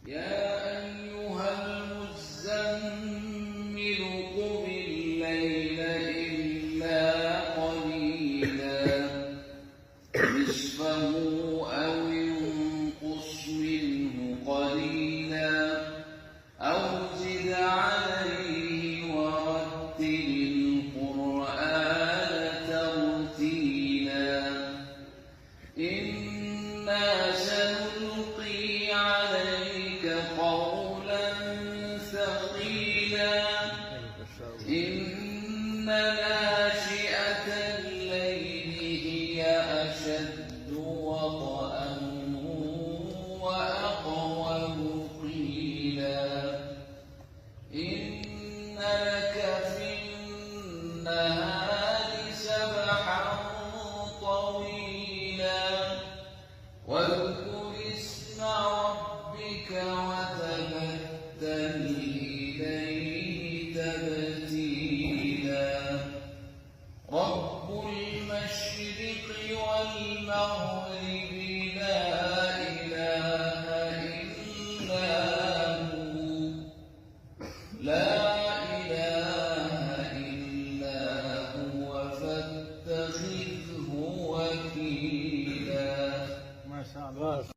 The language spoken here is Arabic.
يا أيها المزمل قم الليل إلا قليلا نصفه أو انقص منه قليلا أو زد عليه ورتل القرآن ترتيلا إنا سنلقي عليك قولا ثقيلا إن ناشئة الليل هي أشد وطئا وأقوم قيلا إن لك في النهار سبحا طويلا واذكر اسم ربك وتبتل إليه تبتيلا رب المشرق والمغرب لا إله إلا هو لا إله إلا هو فاتخذه وكيلا. ما شاء الله.